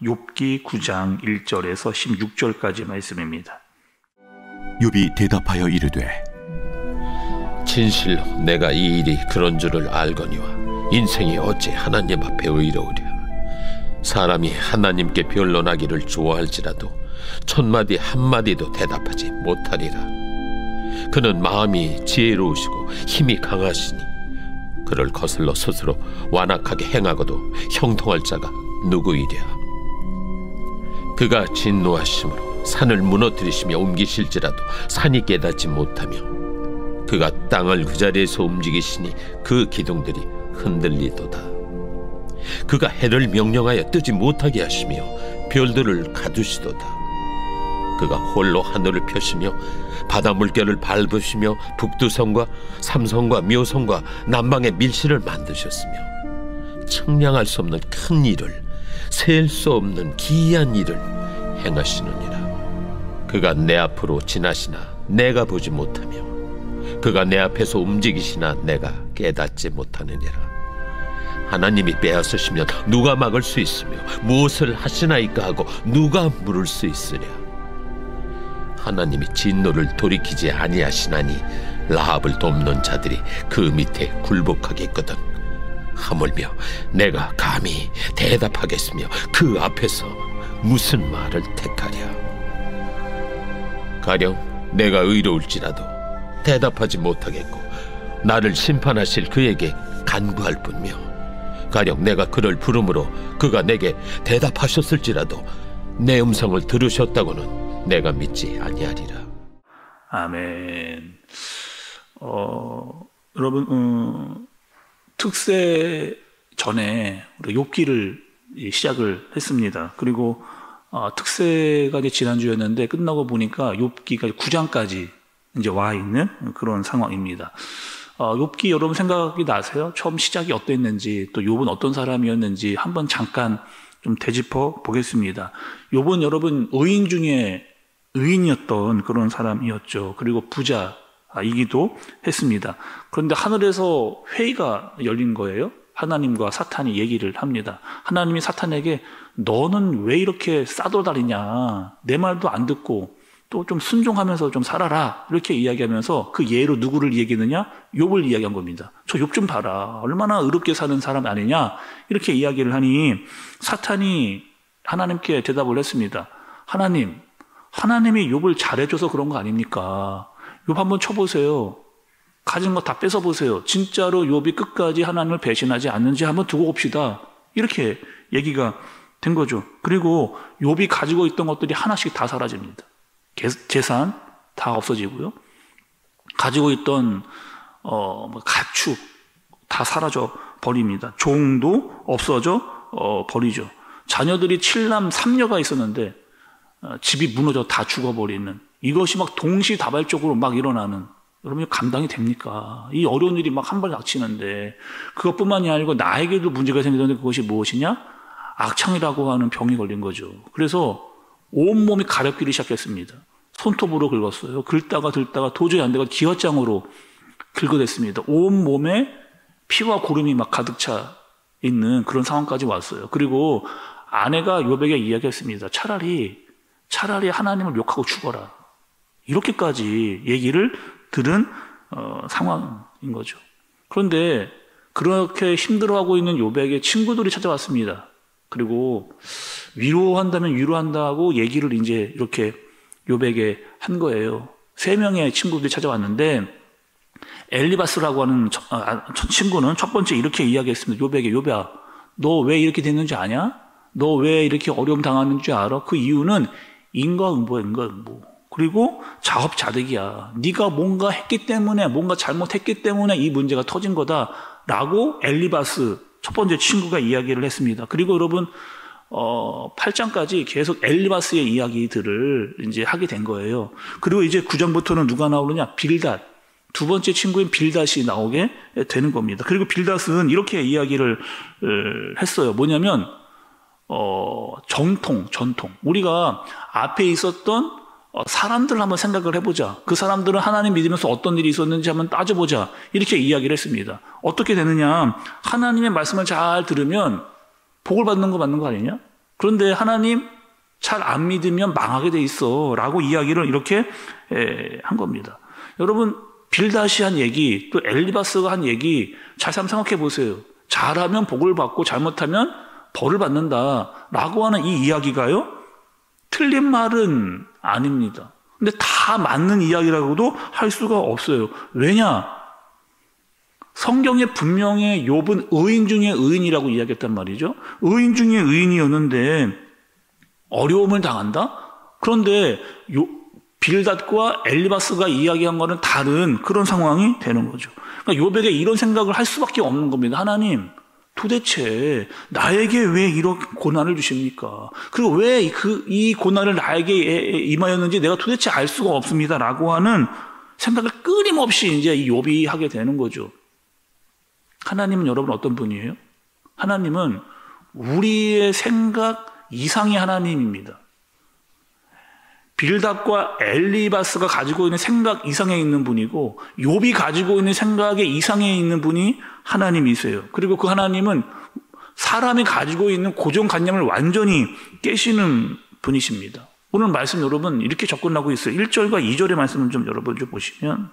욥기 9장 1절에서 16절까지 말씀입니다. 욥이 대답하여 이르되 진실로 내가 이 일이 그런 줄을 알거니와 인생이 어찌 하나님 앞에 의로우랴. 사람이 하나님께 변론하기를 좋아할지라도 천마디 한마디도 대답하지 못하리라. 그는 마음이 지혜로우시고 힘이 강하시니 그를 거슬러 스스로 완악하게 행하고도 형통할 자가 누구이랴. 그가 진노하심으로 산을 무너뜨리시며 옮기실지라도 산이 깨닫지 못하며 그가 땅을 그 자리에서 움직이시니 그 기둥들이 흔들리도다. 그가 해를 명령하여 뜨지 못하게 하시며 별들을 가두시도다. 그가 홀로 하늘을 펴시며 바다 물결을 밟으시며 북두성과 삼성과 묘성과 남방의 밀실을 만드셨으며 측량할 수 없는 큰 일을 셀 수 없는 기이한 일을 행하시느니라. 그가 내 앞으로 지나시나 내가 보지 못하며 그가 내 앞에서 움직이시나 내가 깨닫지 못하느니라. 하나님이 빼앗으시면 누가 막을 수 있으며 무엇을 하시나이까 하고 누가 물을 수 있으랴. 하나님이 진노를 돌이키지 아니하시나니 라합을 돕는 자들이 그 밑에 굴복하겠거든. 하물며 내가 감히 대답하겠으며 그 앞에서 무슨 말을 택하랴. 가령 내가 의로울지라도 대답하지 못하겠고 나를 심판하실 그에게 간구할 뿐이며 가령 내가 그를 부름으로 그가 내게 대답하셨을지라도 내 음성을 들으셨다고는 내가 믿지 아니하리라. 아멘. 여러분, 특세 전에 우리 욥기를 시작을 했습니다. 그리고 특세가 이제 지난주였는데 끝나고 보니까 욥기가 9장까지 이제 와 있는 그런 상황입니다. 욥기 여러분 생각이 나세요? 처음 시작이 어땠는지, 또 욥은 어떤 사람이었는지 한번 잠깐 좀 되짚어 보겠습니다. 욥은 여러분 의인 중에 의인이었던 그런 사람이었죠. 그리고 부자이기도 했습니다. 그런데 하늘에서 회의가 열린 거예요. 하나님과 사탄이 얘기를 합니다. 하나님이 사탄에게 너는 왜 이렇게 싸돌아다니냐, 내 말도 안 듣고 또 좀 순종하면서 좀 살아라, 이렇게 이야기하면서 그 예로 누구를 얘기했느냐? 욥을 이야기한 겁니다. 저 욥 좀 봐라, 얼마나 의롭게 사는 사람 아니냐, 이렇게 이야기를 하니 사탄이 하나님께 대답을 했습니다. 하나님이 욥을 잘해줘서 그런 거 아닙니까? 욥 한번 쳐보세요. 가진 거 다 뺏어보세요. 진짜로 욥이 끝까지 하나님을 배신하지 않는지 한번 두고 봅시다. 이렇게 얘기가 된 거죠. 그리고 욥이 가지고 있던 것들이 하나씩 다 사라집니다. 재산 다 없어지고요. 가지고 있던 가축 다 사라져 버립니다. 종도 없어져 버리죠. 자녀들이 7남 3녀가 있었는데 집이 무너져 다 죽어버리는, 이것이 막 동시다발적으로 막 일어나는, 여러분 감당이 됩니까? 이 어려운 일이 막 한 발 닥치는데, 그것뿐만이 아니고 나에게도 문제가 생기는데 그것이 무엇이냐? 악창이라고 하는 병이 걸린 거죠. 그래서 온몸이 가렵기를 시작했습니다. 손톱으로 긁었어요. 긁다가 도저히 안 되고 기왓장으로 긁어댔습니다. 온몸에 피와 고름이 막 가득 차 있는 그런 상황까지 왔어요. 그리고 아내가 욥에게 이야기했습니다. 차라리 하나님을 욕하고 죽어라. 이렇게까지 얘기를 들은 상황인 거죠. 그런데 그렇게 힘들어하고 있는 욥에게 친구들이 찾아왔습니다. 그리고 위로한다면 위로한다고 얘기를 이제 이렇게 욥에게 한 거예요. 3명의 친구들이 찾아왔는데 엘리바스라고 하는 친구는 첫 번째 이렇게 이야기했습니다. 욥에게, 욥아, 너 왜 이렇게 됐는지 아냐? 너 왜 이렇게 어려움 당하는지 알아? 그 이유는 인과응보야, 인과응보. 그리고 자업자득이야. 네가 뭔가 했기 때문에, 뭔가 잘못했기 때문에 이 문제가 터진 거다라고 엘리바스 첫 번째 친구가 이야기를 했습니다. 그리고 여러분 8장까지 계속 엘리바스의 이야기들을 이제 하게 된 거예요. 그리고 이제 9장부터는 누가 나오느냐? 빌닷. 두 번째 친구인 빌닷이 나오게 되는 겁니다. 그리고 빌닷은 이렇게 이야기를 했어요. 뭐냐면 전통. 우리가 앞에 있었던 사람들을 한번 생각을 해보자. 그 사람들은 하나님 믿으면서 어떤 일이 있었는지 한번 따져보자. 이렇게 이야기를 했습니다. 어떻게 되느냐? 하나님의 말씀을 잘 들으면 복을 받는 거 맞는 거 아니냐? 그런데 하나님 잘 안 믿으면 망하게 돼 있어 라고 이야기를 이렇게 한 겁니다. 여러분, 빌닷이 한 얘기, 또 엘리바스가 한 얘기 잘 생각해 보세요. 잘하면 복을 받고 잘못하면 벌을 받는다 라고 하는 이 이야기가요, 틀린 말은 아닙니다. 근데 다 맞는 이야기라고도 할 수가 없어요. 왜냐? 성경에 분명히 욥은 의인 중에 의인이라고 이야기했단 말이죠. 의인 중에 의인이었는데 어려움을 당한다? 그런데 빌닷과 엘리바스가 이야기한 거는 다른 그런 상황이 되는 거죠. 그러니까 욥에게 이런 생각을 할 수밖에 없는 겁니다. 하나님, 도대체 나에게 왜 이런 고난을 주십니까? 그리고 왜 이 고난을 나에게 임하였는지 내가 도대체 알 수가 없습니다. 라고 하는 생각을 끊임없이 이제 이 욥이 하게 되는 거죠. 하나님은 여러분 어떤 분이에요? 하나님은 우리의 생각 이상의 하나님입니다. 빌닷과 엘리바스가 가지고 있는 생각 이상에 있는 분이고 욥이 가지고 있는 생각의 이상에 있는 분이 하나님이세요. 그리고 그 하나님은 사람이 가지고 있는 고정관념을 완전히 깨시는 분이십니다. 오늘 말씀 여러분 이렇게 접근하고 있어요. 1절과 2절의 말씀을 좀 여러분 좀 보시면,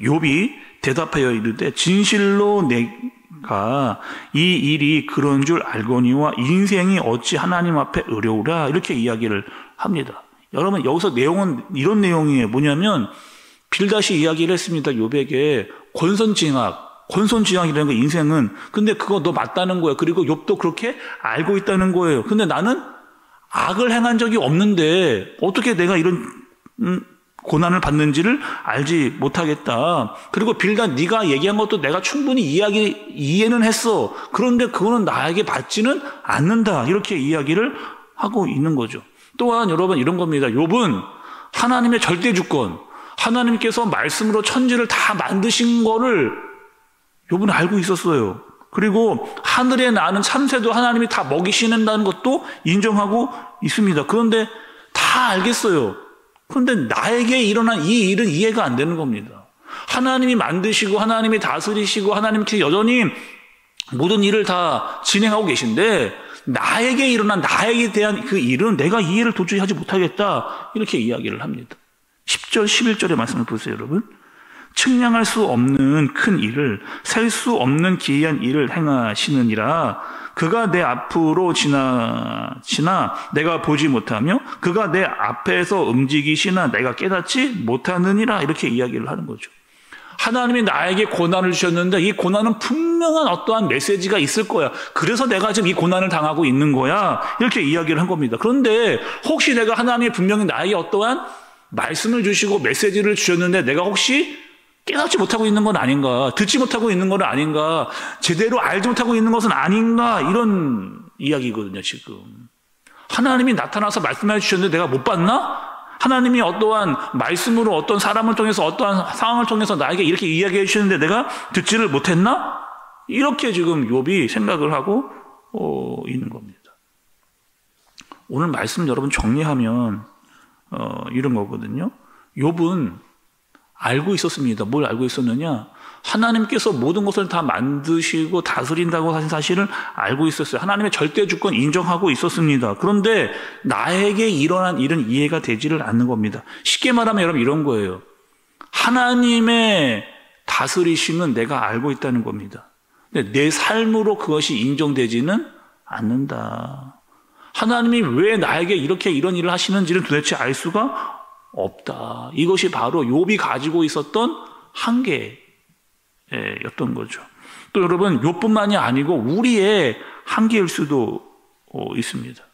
욥이 대답하여 이르되 진실로 내가 이 일이 그런 줄 알거니와 인생이 어찌 하나님 앞에 어려우라, 이렇게 이야기를 합니다. 여러분, 여기서 내용은 이런 내용이에요. 뭐냐면 빌닷이 이야기를 했습니다. 욥에게 권선징악이라는 거, 인생은. 근데 그거 너 맞다는 거예요. 그리고 욥도 그렇게 알고 있다는 거예요. 근데 나는 악을 행한 적이 없는데 어떻게 내가 이런 고난을 받는지를 알지 못하겠다. 그리고 빌닷, 네가 얘기한 것도 내가 충분히 이해는 했어. 그런데 그거는 나에게 받지는 않는다. 이렇게 이야기를 하고 있는 거죠. 또한 여러분 이런 겁니다. 욥은 하나님의 절대 주권, 하나님께서 말씀으로 천지를 다 만드신 거를 욥은 알고 있었어요. 그리고 하늘에 나는 참새도 하나님이 다 먹이시는다는 것도 인정하고 있습니다. 그런데 다 알겠어요. 그런데 나에게 일어난 이 일은 이해가 안 되는 겁니다. 하나님이 만드시고 하나님이 다스리시고 하나님께 여전히 모든 일을 다 진행하고 계신데 나에게 일어난, 나에게 대한 그 일은 내가 이해를 도저히 하지 못하겠다, 이렇게 이야기를 합니다. 10절 11절의 말씀을 보세요. 여러분, 측량할 수 없는 큰 일을, 셀 수 없는 기이한 일을 행하시느니라. 그가 내 앞으로 지나 내가 보지 못하며 그가 내 앞에서 움직이시나 내가 깨닫지 못하느니라, 이렇게 이야기를 하는 거죠. 하나님이 나에게 고난을 주셨는데 이 고난은 분명한 어떠한 메시지가 있을 거야. 그래서 내가 지금 이 고난을 당하고 있는 거야, 이렇게 이야기를 한 겁니다. 그런데 혹시 내가 하나님이 분명히 나에게 어떠한 말씀을 주시고 메시지를 주셨는데 내가 혹시 깨닫지 못하고 있는 건 아닌가, 듣지 못하고 있는 건 아닌가, 제대로 알지 못하고 있는 것은 아닌가, 이런 이야기거든요. 지금 하나님이 나타나서 말씀해 주셨는데 내가 못 봤나? 하나님이 어떠한 말씀으로 어떤 사람을 통해서 어떠한 상황을 통해서 나에게 이렇게 이야기해 주시는데 내가 듣지를 못했나? 이렇게 지금 욥이 생각을 하고 있는 겁니다. 오늘 말씀 여러분 정리하면 이런 거거든요. 욥은 알고 있었습니다. 뭘 알고 있었느냐? 하나님께서 모든 것을 다 만드시고 다스린다고 하신 사실을 알고 있었어요. 하나님의 절대 주권 인정하고 있었습니다. 그런데 나에게 일어난 일은 이해가 되지를 않는 겁니다. 쉽게 말하면 여러분 이런 거예요. 하나님의 다스리심은 내가 알고 있다는 겁니다. 근데 내 삶으로 그것이 인정되지는 않는다. 하나님이 왜 나에게 이렇게 이런 일을 하시는지를 도대체 알 수가 없다. 이것이 바로 욥이 가지고 있었던 한계였던 거죠. 또 여러분, 욥뿐만이 아니고 우리의 한계일 수도 있습니다.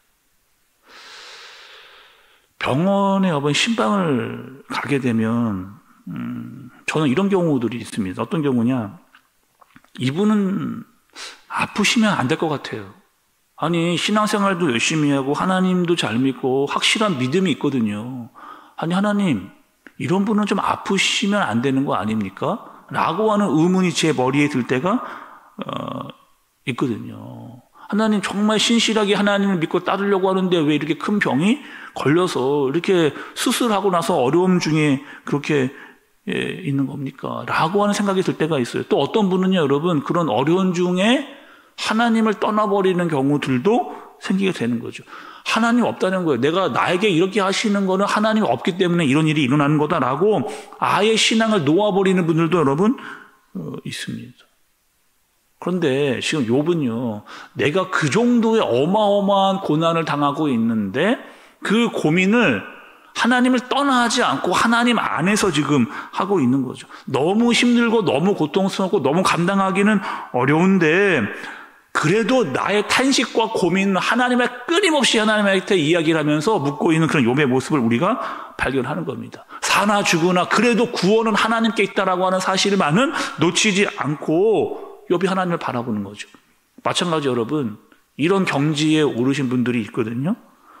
병원에 여러분 신방을 가게 되면 저는 이런 경우들이 있습니다. 어떤 경우냐? 이분은 아프시면 안 될 것 같아요. 아니, 신앙생활도 열심히 하고 하나님도 잘 믿고 확실한 믿음이 있거든요. 아니, 하나님, 이런 분은 좀 아프시면 안 되는 거 아닙니까? 라고 하는 의문이 제 머리에 들 때가 있거든요. 하나님, 정말 신실하게 하나님을 믿고 따르려고 하는데 왜 이렇게 큰 병이 걸려서 이렇게 수술하고 나서 어려움 중에 그렇게 있는 겁니까? 라고 하는 생각이 들 때가 있어요. 또 어떤 분은요, 여러분, 그런 어려운 중에 하나님을 떠나버리는 경우들도 생기게 되는 거죠. 하나님 없다는 거예요. 내가 나에게 이렇게 하시는 거는 하나님 없기 때문에 이런 일이 일어나는 거다라고 아예 신앙을 놓아버리는 분들도 여러분 있습니다. 그런데 지금 욥은요, 내가 그 정도의 어마어마한 고난을 당하고 있는데 그 고민을 하나님을 떠나지 않고 하나님 안에서 지금 하고 있는 거죠. 너무 힘들고 너무 고통스럽고 너무 감당하기는 어려운데 그래도 나의 탄식과 고민은 하나님의 끊임없이 하나님한테 이야기를 하면서 묻고 있는 그런 욥의 모습을 우리가 발견하는 겁니다. 사나 죽으나 그래도 구원은 하나님께 있다라고 하는 사실만은 놓치지 않고 욥이 하나님을 바라보는 거죠. 마찬가지 여러분, 이런 경지에 오르신 분들이 있거든요.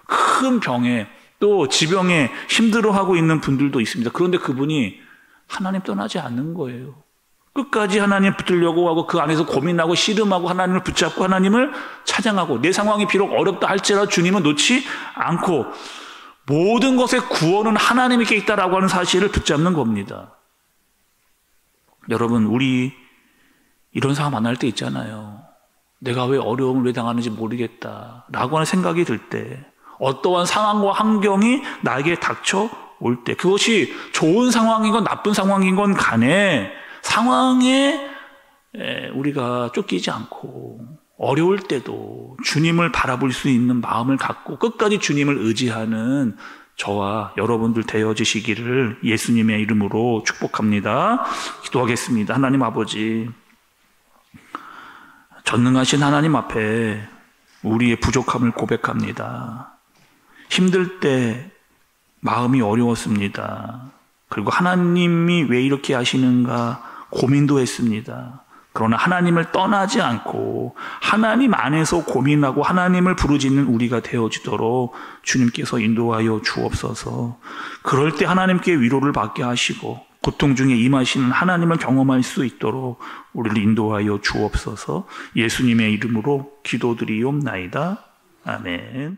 큰 병에 또 지병에 힘들어하고 있는 분들도 있습니다. 그런데 그분이 하나님 떠나지 않는 거예요. 끝까지 하나님 붙들려고 하고 그 안에서 고민하고 씨름하고 하나님을 붙잡고 하나님을 찬양하고 내 상황이 비록 어렵다 할지라도 주님은 놓지 않고 모든 것의 구원은 하나님께 있다라고 하는 사실을 붙잡는 겁니다. 여러분, 우리 이런 상황 만날 때 있잖아요. 내가 왜 어려움을 왜 당하는지 모르겠다라고 하는 생각이 들 때, 어떠한 상황과 환경이 나에게 닥쳐올 때, 그것이 좋은 상황인 건 나쁜 상황인 건 간에 상황에 우리가 쫓기지 않고 어려울 때도 주님을 바라볼 수 있는 마음을 갖고 끝까지 주님을 의지하는 저와 여러분들 되어지시기를 예수님의 이름으로 축복합니다. 기도하겠습니다. 하나님 아버지, 전능하신 하나님 앞에 우리의 부족함을 고백합니다. 힘들 때 마음이 어려웠습니다. 그리고 하나님이 왜 이렇게 하시는가 고민도 했습니다. 그러나 하나님을 떠나지 않고 하나님 안에서 고민하고 하나님을 부르짖는 우리가 되어지도록 주님께서 인도하여 주옵소서. 그럴 때 하나님께 위로를 받게 하시고 고통 중에 임하시는 하나님을 경험할 수 있도록 우리를 인도하여 주옵소서. 예수님의 이름으로 기도드리옵나이다. 아멘.